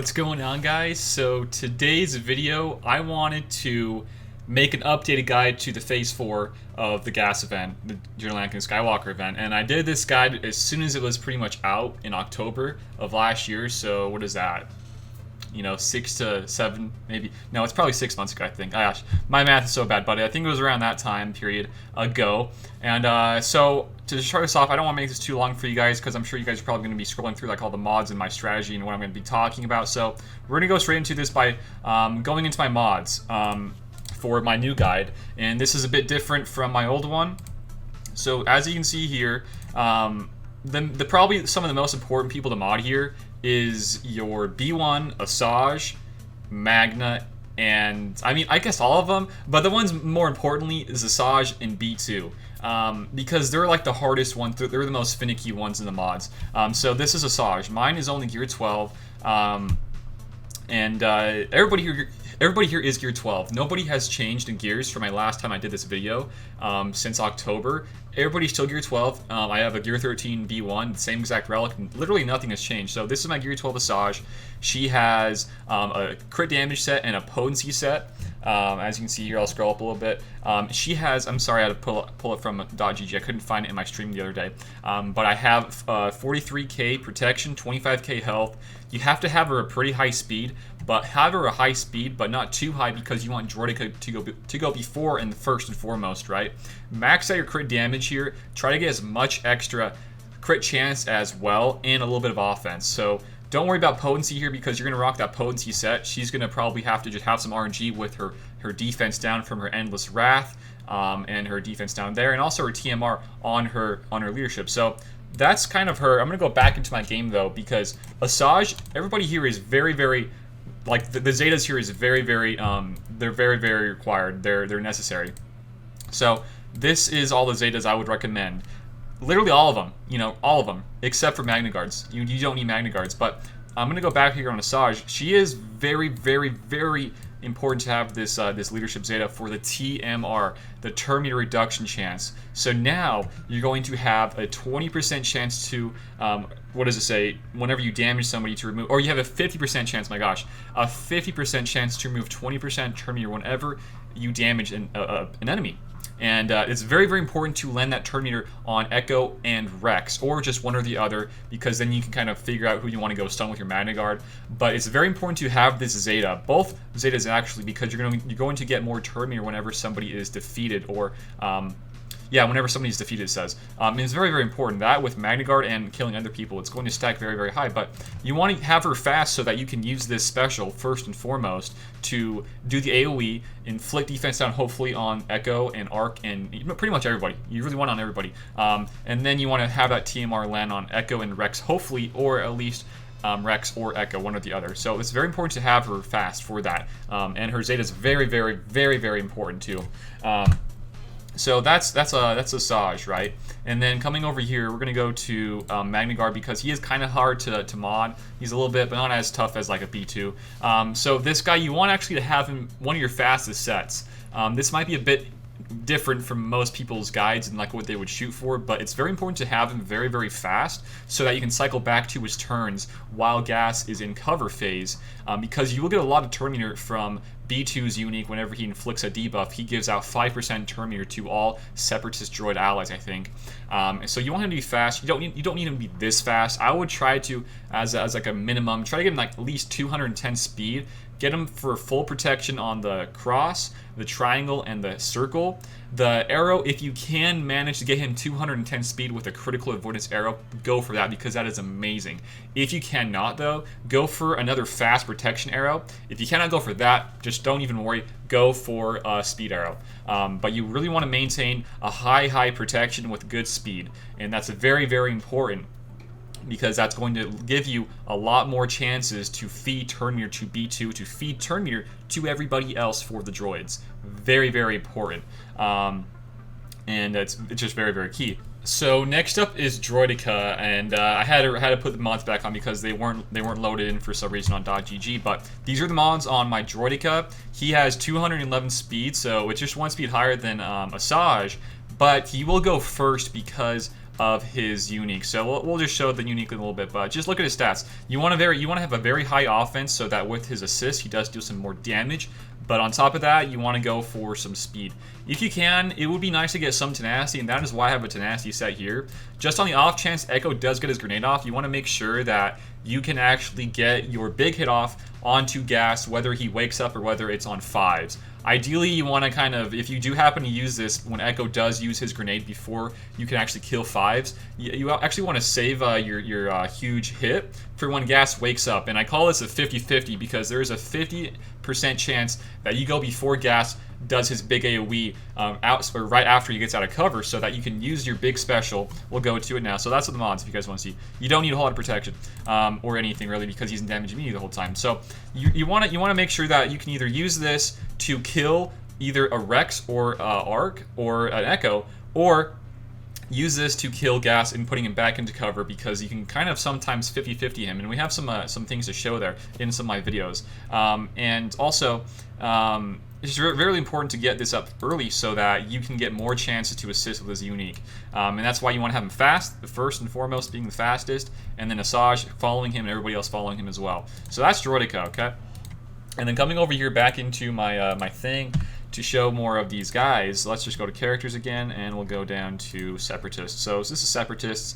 What's going on, guys? So today's video, I wanted to make an updated guide to the Phase 4 of the gas event, the Skywalker event, and I did this guide as soon as it was pretty much out in October of last year. So what is that? 6 to 7, maybe. No, it's probably 6 months ago, I think. Gosh, my math is so bad, buddy. I think it was around that time period ago. And so to start this off, I don't want to make this too long for you guys because I'm sure you guys are probably going to be scrolling through like all the mods and my strategy and what I'm going to be talking about. So we're going to go straight into this by going into my mods for my new guide. And this is a bit different from my old one. So as you can see here, the probably some of the most important people to mod here is your B1, SWGoH, Magna, and I guess all of them, but the ones more importantly is SWGoH and B2, because they're like the hardest ones. They're the most finicky ones in the mods. So this is SWGoH. Mine is only gear 12, and everybody here is gear 12. Nobody has changed in gears from my last time I did this video since October. Everybody's still gear 12. I have a gear 13 B1, the same exact relic, and literally nothing has changed. So this is my gear 12 SWGoH. She has a crit damage set and a potency set. As you can see here, I'll scroll up a little bit. She has, I'm sorry, I had to pull it from .gg. I couldn't find it in my stream the other day. But I have 43k protection, 25k health. You have to have her a pretty high speed, but have her a high speed, but not too high because you want Droideka to go before and first and foremost, right? Max out your crit damage here. Try to get as much extra crit chance as well and a little bit of offense. So don't worry about potency here because you're going to rock that potency set. She's going to probably have to just have some RNG with her defense down from her Endless Wrath and her defense down there, and also her TMR on her leadership. So that's kind of her. I'm going to go back into my game though because SWGoH, everybody here is very, very, like the Zetas here is very, very, they're very, very required. They're necessary. So this is all the Zetas I would recommend. Literally all of them, all of them, except for Magna Guards. You don't need Magna Guards, but I'm going to go back here on SWGoH. She is very, very, very important to have this this leadership Zeta for the TMR, the turn meter reduction chance. So now you're going to have a 20% chance to, what does it say? Whenever you damage somebody to remove, or you have a 50% chance, my gosh, a 50% chance to remove 20% turn meter whenever you damage an enemy. And it's very, very important to land that turn meter on Echo and Rex, or just one or the other, because then you can kind of figure out who you want to go stun with your Magna Guard. But it's very important to have this Zeta, both Zetas actually, because you're going to get more turn meter whenever somebody is defeated, or whenever somebody's defeated, it says. It's very, very important. That with Magna Guard and killing other people, it's going to stack very, very high. But you want to have her fast so that you can use this special first and foremost to do the AoE, inflict defense down hopefully on Echo and Arc and pretty much everybody. You really want on everybody. And then you want to have that TMR land on Echo and Rex hopefully, or at least Rex or Echo, one or the other. So it's very important to have her fast for that. And her Zeta is very, very, very, very important too. So that's a SWGoH, right? And then coming over here, we're gonna go to Magna Gar because he is kind of hard to mod. He's a little bit, but not as tough as like a B2. So this guy, you want actually to have him one of your fastest sets. This might be a bit different from most people's guides and like what they would shoot for, but it's very important to have him very, very fast so that you can cycle back to his turns while gas is in cover phase, because you will get a lot of turn meter from B2's unique. Whenever he inflicts a debuff, he gives out 5% turn meter to all Separatist droid allies, I think. So you want him to be fast. You don't need him to be this fast. I would try to, as like a minimum, try to get him like at least 210 speed. Get him for full protection on the cross, the triangle, and the circle. The arrow, if you can manage to get him 210 speed with a critical avoidance arrow, go for that because that is amazing. If you cannot though, go for another fast protection arrow. If you cannot go for that, just don't even worry, go for a speed arrow. But you really want to maintain a high protection with good speed, and that's very, very important, because that's going to give you a lot more chances to feed turn meter to B2, to feed turn meter to everybody else for the droids. Very, very important. And it's just very, very key. So next up is Droideka, and I had to put the mods back on because they weren't loaded in for some reason on .gg. But these are the mods on my Droideka. He has 211 speed, so it's just one speed higher than SWGoH, but he will go first because of his unique. So we'll just show the unique in a little bit, but just look at his stats. You want to have a very high offense so that with his assist he does do some more damage. But on top of that, you want to go for some speed. If you can, it would be nice to get some tenacity, and that is why I have a tenacity set here. Just on the off chance Echo does get his grenade off, you want to make sure that you can actually get your big hit off onto Gas, whether he wakes up or whether it's on 5s. Ideally, you want to kind of, if you do happen to use this when Echo does use his grenade before you can actually kill 5s, you actually want to save your huge hit for when Gas wakes up. And I call this a 50-50 because there is a 50% chance that you go before Gas does his big AoE right after he gets out of cover, so that you can use your big special. We'll go to it now. So that's what the mods, if you guys want to see. You don't need a whole lot of protection or anything really, because he's damaging me the whole time. So you want to make sure that you can either use this to kill either a Rex or Arc or an Echo, or use this to kill Gas and putting him back into cover, because you can kind of sometimes 50-50 him, and we have some things to show there in some of my videos. And also, it's really important to get this up early so that you can get more chances to assist with his unique. And that's why you want to have him fast, first and foremost being the fastest, and then Asajj following him and everybody else following him as well. So that's Droideka, okay? And then coming over here back into my my thing to show more of these guys, let's just go to characters again, and we'll go down to Separatists. So this is Separatists.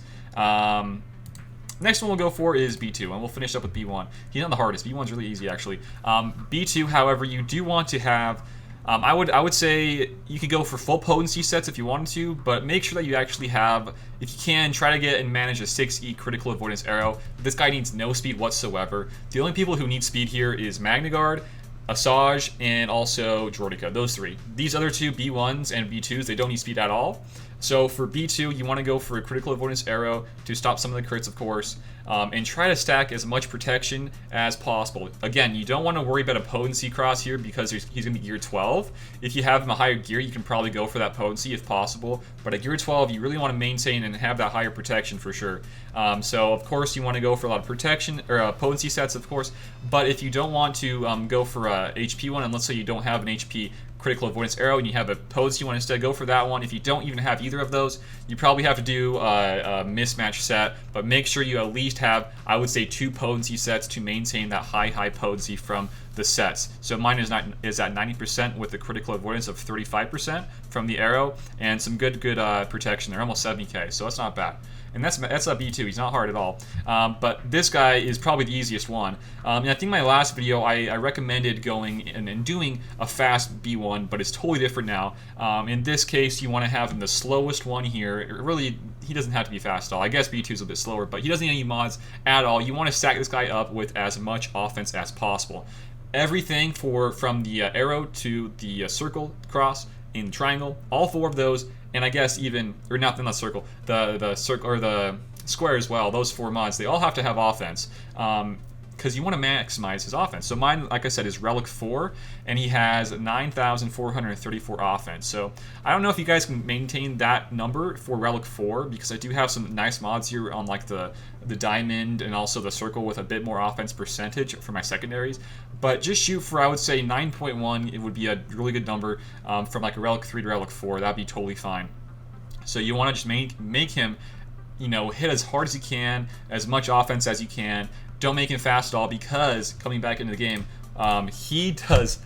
Next one we'll go for is B2, and we'll finish up with B1. He's not the hardest. B1's really easy, actually. B2, however, you do want to have... I would say you could go for full potency sets if you wanted to, but make sure that you actually have, if you can, try to get and manage a 6E critical avoidance arrow. This guy needs no speed whatsoever. The only people who need speed here is Magna Gar, Asajj, and also Droideka. Those three. These other two, B1s and B2s, they don't need speed at all. So for B2, you want to go for a critical avoidance arrow to stop some of the crits, of course, and try to stack as much protection as possible. Again, you don't want to worry about a potency cross here because he's going to be gear 12. If you have him a higher gear, you can probably go for that potency if possible. But at gear 12, you really want to maintain and have that higher protection for sure. So of course, you want to go for a lot of protection or potency sets, of course. But if you don't want to go for a HP one, and let's say you don't have an HP critical avoidance arrow and you have a potency, you want to instead go for that one. If you don't even have either of those, you probably have to do a mismatch set, but make sure you at least have, I would say, 2 potency sets to maintain that high potency from the sets. So mine is at 90% with the critical avoidance of 35% from the arrow, and some good protection. They're almost 70k, so that's not bad. And that's a B2. He's not hard at all. But this guy is probably the easiest one. And I think my last video, I recommended going and doing a fast B1, but it's totally different now. In this case, you want to have him the slowest one here. Really, he doesn't have to be fast at all. I guess B2 is a bit slower, but he doesn't need any mods at all. You want to stack this guy up with as much offense as possible. Everything from the arrow to the circle, cross, in triangle, all 4 of those, and I guess even, or not the circle, the circle or the square as well. Those 4 mods, they all have to have offense, because you want to maximize his offense. So mine, like I said, is Relic 4, and he has 9,434 offense. So I don't know if you guys can maintain that number for Relic 4, because I do have some nice mods here on like the diamond and also the circle with a bit more offense percentage for my secondaries. But just shoot for, I would say, 9.1. It would be a really good number from like a Relic 3 to Relic 4. That'd be totally fine. So you want to just make him, you know, hit as hard as you can, as much offense as you can. Don't make him fast at all, because coming back into the game, he gets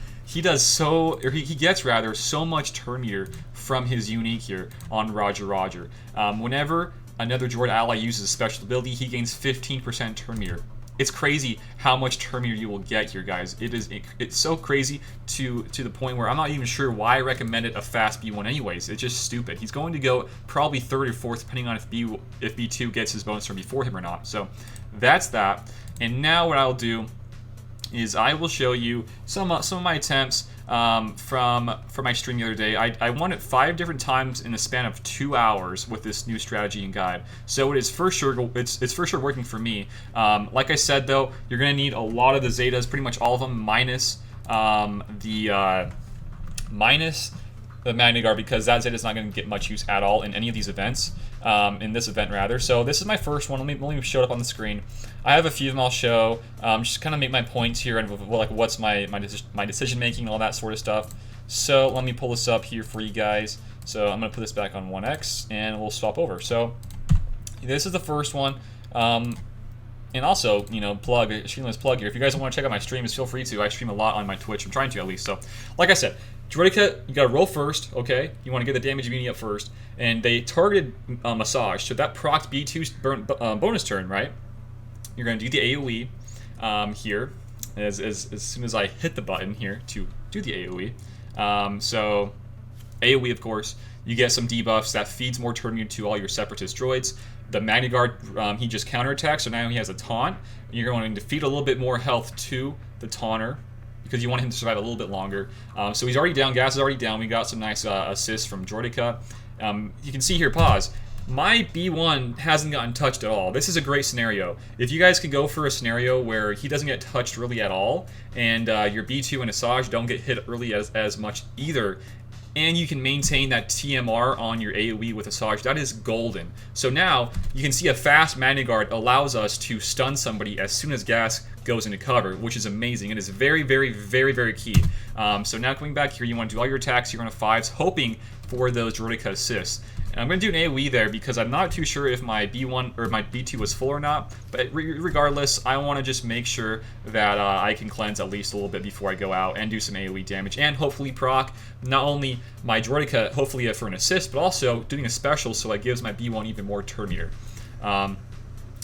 so much turn meter from his unique here on Roger. Whenever another droid ally uses a special ability, he gains 15% turn meter. It's crazy how much turn meter you will get here, guys. It's so crazy to the point where I'm not even sure why I recommended a fast B1 anyways. It's just stupid. He's going to go probably 3rd or 4th, depending on if B2 gets his bonus turn before him or not. So that's that. And now what I'll do is I will show you some of my attempts from my stream the other day. I won it 5 different times in the span of 2 hours with this new strategy and guide. So it is for sure it's for sure working for me. Like I said though, you're gonna need a lot of the Zetas, pretty much all of them, minus the Magna Gar, because that Zeta is not going to get much use at all in any of these events, in this event rather. So this is my first one. Let me show it up on the screen. I have a few of them I'll show, just kind of make my points here and like what's my decision making and all that sort of stuff. So let me pull this up here for you guys. So I'm going to put this back on 1x and we'll swap over. So This is the first one. And also, you know, shameless plug here. If you guys want to check out my streams, feel free to. I stream a lot on my Twitch. I'm trying to, at least. So, like I said, Droideka, you got to roll first, okay? You want to get the damage immunity up first. And they targeted Massage, so that procced B2's bonus turn, right? You're going to do the AoE here, as soon as I hit the button here to do the AoE. So, AoE, of course, you get some debuffs that feeds more turn to all your Separatist droids. The Magna Gar, he just counterattacks, so now he has a taunt. You're going to feed a little bit more health to the taunter because you want him to survive a little bit longer. So he's already down, Gas is already down. We got some nice assists from Droideka. You can see here, pause. My B1 hasn't gotten touched at all. This is a great scenario. If you guys could go for a scenario where he doesn't get touched really at all, and your B2 and Asajj don't get hit early as much either, and you can maintain that TMR on your AoE with Asajj, that is golden. So now, you can see a fast Magna Guard allows us to stun somebody as soon as Gas goes into cover, which is amazing. It is very, very, very, very key. So now coming back here, you want to do all your attacks, you're going to 5s, hoping for those Droideka assists. And I'm going to do an AoE there because I'm not too sure if my B1 or my B2 was full or not, but regardless, I want to just make sure that I can cleanse at least a little bit before I go out and do some AoE damage, and hopefully proc not only my Droideka, hopefully for an assist, but also doing a special so it gives my B1 even more turn meter.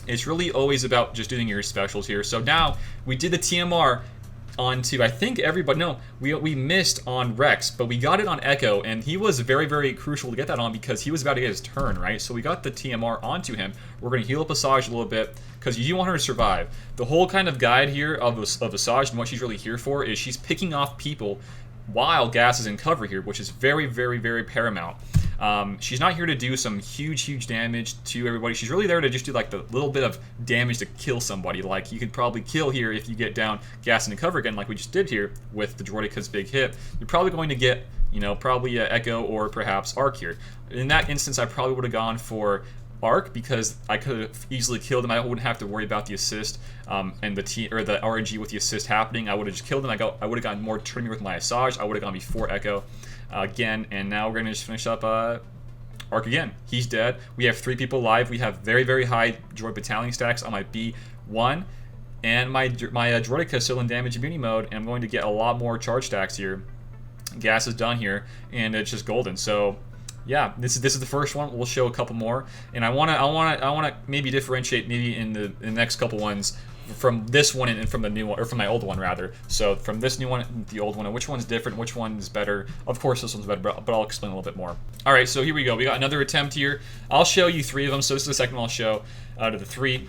It's really always about just doing your specials here. So now, we did the TMR onto, I think everybody, no, we missed on Rex, but we got it on Echo, and he was very, very crucial to get that on because he was about to get his turn, right? So we got the TMR onto him. We're going to heal up Asajj a little bit because you do want her to survive. The whole kind of guide here of Asajj and what she's really here for is she's picking off people while Gas is in cover here, which is very, very, very paramount. She's not here to do some huge damage to everybody. She's really there to just do like the little bit of damage to kill somebody. Like you could probably kill here if you get down Gas into cover again, like we just did here with the Droideka's big hit. You're probably going to get, you know, probably Echo or perhaps Arc here. In that instance, I probably would have gone for Arc because I could have easily killed him. I wouldn't have to worry about the assist and the RNG with the assist happening. I would have just killed him. I would have gotten more turn with my Asajj. I would have gone before Echo again, and now we're gonna just finish up Arc again. He's dead. We have 3 people alive. We have very, very high droid battalion stacks on my B1, and my Droideka is still in damage immunity mode, and I'm going to get a lot more charge stacks here. Gas is done here, and it's just golden. So yeah, this is the first one. We'll show a couple more, and I wanna maybe differentiate maybe in the next couple ones from this one and from the new one, or from my old one rather. So from this new one and the old one, and which one's different, which one's better. Of course this one's better, but I'll explain a little bit more. Alright, so here we go. We got another attempt here. I'll show you 3 of them, so this is the second one I'll show out of the 3.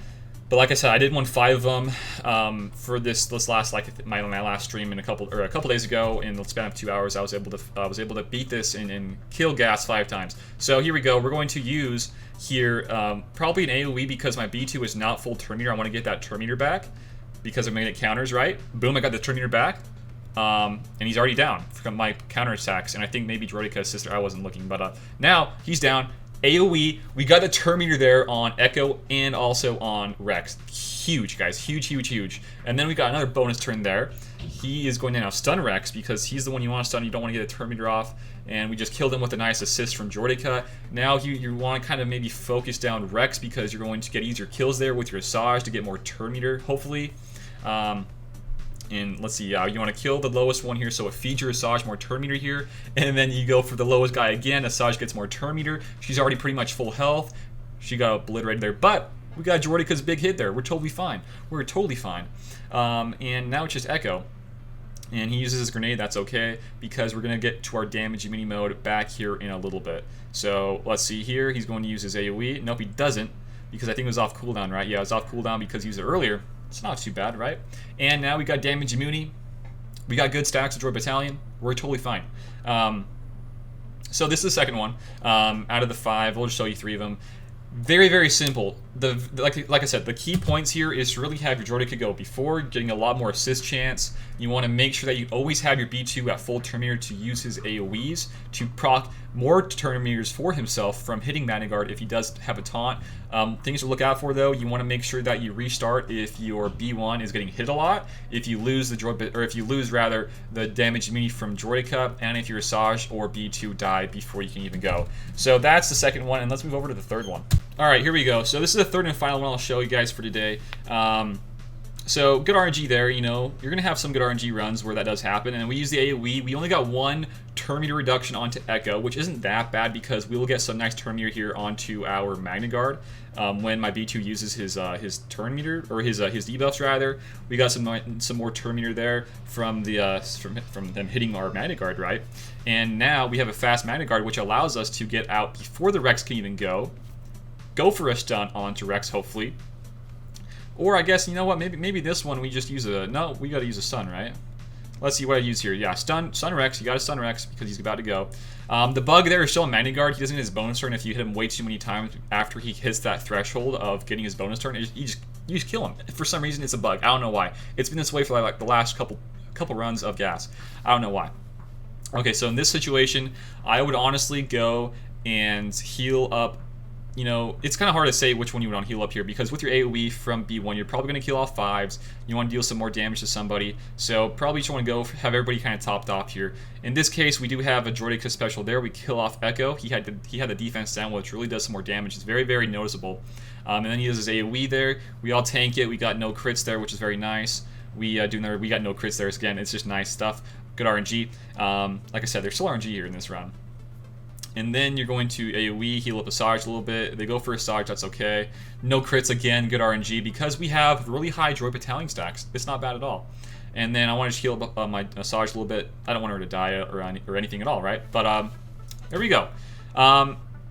But like I said, I did 5 of them for this last, like my last stream in a couple days ago. In the span of 2 hours, I was able to beat this and kill Gas 5 times. So here we go. We're going to use here probably an AoE because my B2 is not full turn meter. I want to get that turn meter back because I'm gonna get counters, right? Boom! I got the turn meter back, and he's already down from my counter attacks. And I think maybe Droideka's sister. I wasn't looking, but now he's down. AoE, we got the turn meter there on Echo and also on Rex. Huge, guys. Huge. And then we got another bonus turn there. He is going to now stun Rex because he's the one you want to stun. You don't want to get a turn meter off. And we just killed him with a nice assist from Droideka. Now you want to kind of maybe focus down Rex because you're going to get easier kills there with your Asajj to get more turn meter, hopefully. And let's see, you want to kill the lowest one here, so it feeds your Asajj more turn meter here, and then you go for the lowest guy again. Asajj gets more turn meter. She's already pretty much full health. She got obliterated there, but we got Droideka's big hit there. We're totally fine. And now it's just Echo, and he uses his grenade. That's okay because we're gonna get to our damage mini mode back here in a little bit. So let's see here. He's going to use his AoE. Nope, he doesn't because I think it was off cooldown, right? Yeah, it was off cooldown because he used it earlier. It's not too bad, right? And now we got damage immunity. We got good stacks of Droid Battalion. We're totally fine. So this is the second one out of the 5. We'll just show you 3 of them. Very, very simple. Like I said, the key points here is to really have your Droideka go before, getting a lot more assist chance. You want to make sure that you always have your B2 at full turn meter to use his AoEs to proc more turn meters for himself from hitting Magna Guard if he does have a taunt. Things to look out for though, you want to make sure that you restart if your B1 is getting hit a lot, if you lose the droid, or if you lose rather the damage immunity from Droideka, and if your Asajj or B2 die before you can even go. So that's the second one, and let's move over to the third one. All right, here we go. So this is the third and final one I'll show you guys for today. So good RNG there, you know, you're going to have some good RNG runs where that does happen. And we use the AoE. We only got one turn meter reduction onto Echo, which isn't that bad because we will get some nice turn meter here onto our Magna Guard. When my B2 uses his turn meter, or his debuffs rather, we got some more turn meter there from the from them hitting our Magna Guard, right? And now we have a fast Magna Guard, which allows us to get out before the Rex can even go for a stun onto Rex, hopefully. Or I guess, you know what, maybe this one we just use no, we gotta use a stun, right? Let's see what I use here. Yeah, stun Rex, you gotta stun Rex because he's about to go. The bug there is still a Magna Guard. He doesn't get his bonus turn if you hit him way too many times after he hits that threshold of getting his bonus turn. You just kill him. For some reason, it's a bug. I don't know why. It's been this way for like the last couple runs of gas. I don't know why. Okay, so in this situation, I would honestly go and heal up. You know, it's kind of hard to say which one you would want to heal up here because with your AoE from B1, you're probably going to kill off 5s. You want to deal some more damage to somebody. So probably just want to go have everybody kind of topped off here. In this case, we do have a Droideka special there. We kill off Echo. He had the defense down, which really does some more damage. It's very, very noticeable. And then he has his AoE there. We all tank it. We got no crits there, which is very nice. We got no crits there. Again, it's just nice stuff. Good RNG. Like I said, there's still RNG here in this round. And then you're going to AoE, heal up a Sarge a little bit. They go for a Sarge, that's okay. No crits again, good RNG, because we have really high droid battalion stacks. It's not bad at all. And then I want to heal up my Sarge a little bit. I don't want her to die or anything at all, right? But there we go.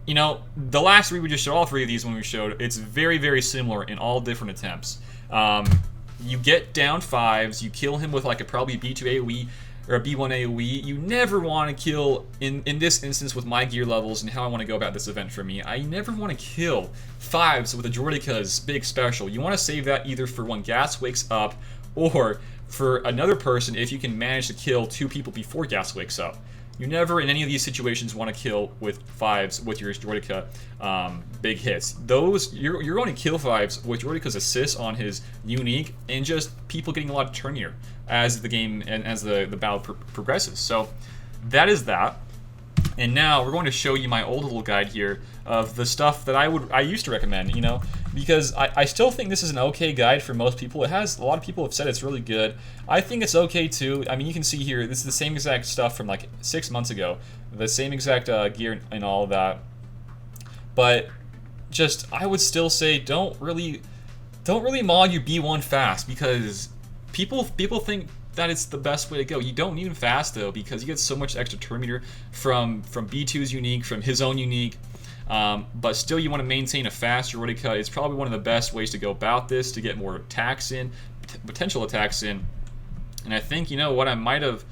You know, the last three we just showed, all three of these when we showed, it's very, very similar in all different attempts. You get down 5s, you kill him with like probably a B2 AoE, or a B1 AoE, you never want to kill, in this instance with my gear levels and how I want to go about this event for me, I never want to kill 5s with a Droideka's big special. You want to save that either for when Gas wakes up, or for another person if you can manage to kill 2 people before Gas wakes up. You never, in any of these situations, want to kill with 5s with your Droideka big hits. Those, you're going to kill 5s with Droideka's assists on his unique, and just people getting a lot of turn here as the game and as the battle progresses. So that is that. And now we're going to show you my old little guide here of the stuff that I used to recommend, you know, because I still think this is an okay guide for most people. It has, a lot of people have said it's really good. I think it's okay too. I mean, you can see here, this is the same exact stuff from like 6 months ago, the same exact gear and all of that. But just, I would still say don't really mod your B1 fast, because people think that it's the best way to go. You don't need him fast though, because you get so much extra turn meter from B2's unique, from his own unique. But still, you want to maintain a fast Droideka. It's probably one of the best ways to go about this, to get more attacks in, potential attacks in. And I think, you know what, I might have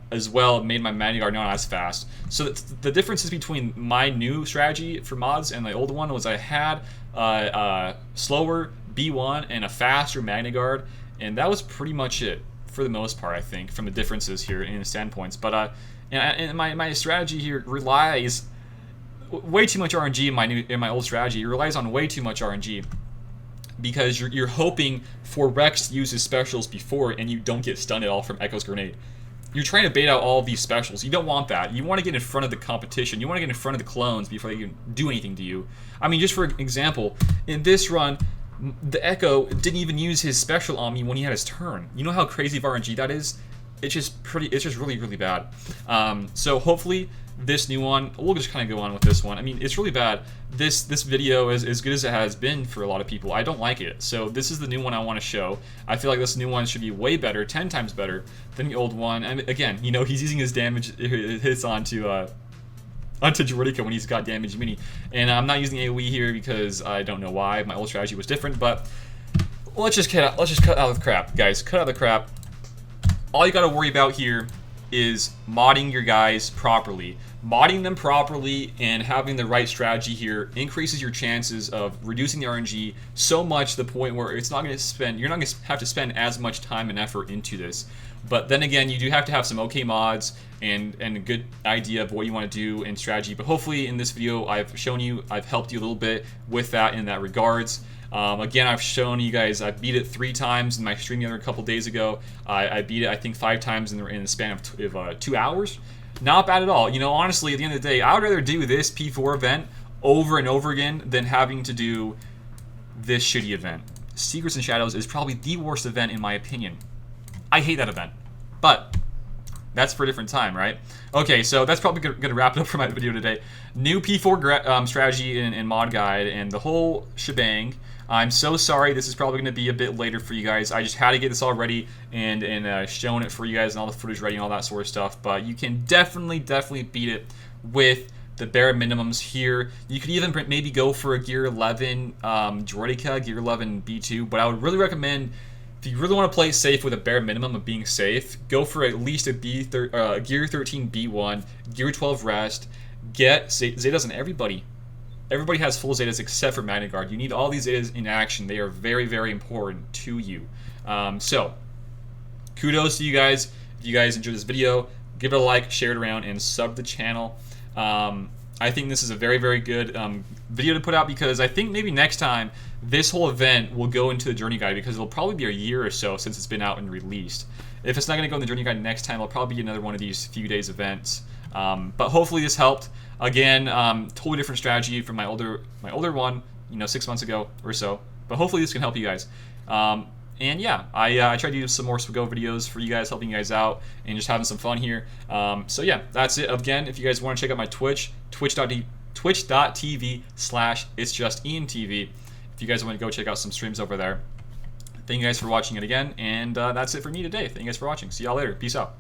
as well made my Magna Guard not as fast. So the differences between my new strategy for mods and the old one was I had a slower B1 and a faster Magna Guard, and that was pretty much it for the most part, I think, from the differences here in the standpoints. But and my strategy here relies way too much RNG in my old strategy. It relies on way too much RNG, because you're hoping for Rex to use his specials before, and you don't get stunned at all from Echo's grenade. You're trying to bait out all of these specials. You don't want that. You want to get in front of the competition. You want to get in front of the clones before they can do anything to you. I mean, just for example, in this run, the Echo didn't even use his special on me when he had his turn. You know how crazy of RNG that is? It's just really, really bad. So hopefully this new one, we'll just kind of go on with this one. I mean, it's really bad. This video is as good as it has been for a lot of people. I don't like it. So this is the new one I want to show. I feel like this new one should be way better, 10 times better than the old one. And again, you know, he's using his damage hits onto Droideka when he's got damage mini. And I'm not using AoE here because I don't know why. My old strategy was different, but let's just cut out the crap, guys. Cut out the crap. All you got to worry about here is modding your guys properly. Modding them properly and having the right strategy here increases your chances of reducing the RNG so much to the point where you're not going to have to spend as much time and effort into this. But then again, you do have to have some okay mods and a good idea of what you want to do in strategy. But hopefully in this video I've helped you a little bit with that in that regards. Again, I've shown you guys, I beat it 3 times in my stream the other couple days ago. I beat it, I think, 5 times in the span of 2 hours. Not bad at all. You know, honestly, at the end of the day, I would rather do this P4 event over and over again than having to do this shitty event. Secrets and Shadows is probably the worst event in my opinion. I hate that event, but that's for a different time, right? Okay, so that's probably going to wrap it up for my video today. New P4 strategy and mod guide and the whole shebang. I'm so sorry. This is probably going to be a bit later for you guys. I just had to get this all ready and showing it for you guys and all the footage ready and all that sort of stuff. But you can definitely beat it with the bare minimums here. You could even maybe go for a Gear 11 Droideka, Gear 11 B2. But I would really recommend, if you really want to play safe with a bare minimum of being safe, go for at least a Gear 13 B1, Gear 12 Rest, get Zetas on everybody. Everybody has full Zetas except for Magna Gar. You need all these Zetas in action. They are very important to you. So, kudos to you guys. If you guys enjoyed this video, give it a like, share it around, and sub the channel. I think this is a very good video to put out because I think maybe next time this whole event will go into the journey guide because it'll probably be a year or so since it's been out and released. If it's not going to go in the journey guide next time, it'll probably be another one of these few days events. But hopefully this helped. Again, totally different strategy from my older one, 6 months ago or so. But hopefully this can help you guys. And yeah, I tried to do some more SWGoH videos for you guys, helping you guys out and just having some fun here. So yeah, that's it. Again, if you guys want to check out my Twitch, twitch.tv/itsjustiantv. If you guys want to go check out some streams over there. Thank you guys for watching it again, and that's it for me today. Thank you guys for watching. See y'all later. Peace out.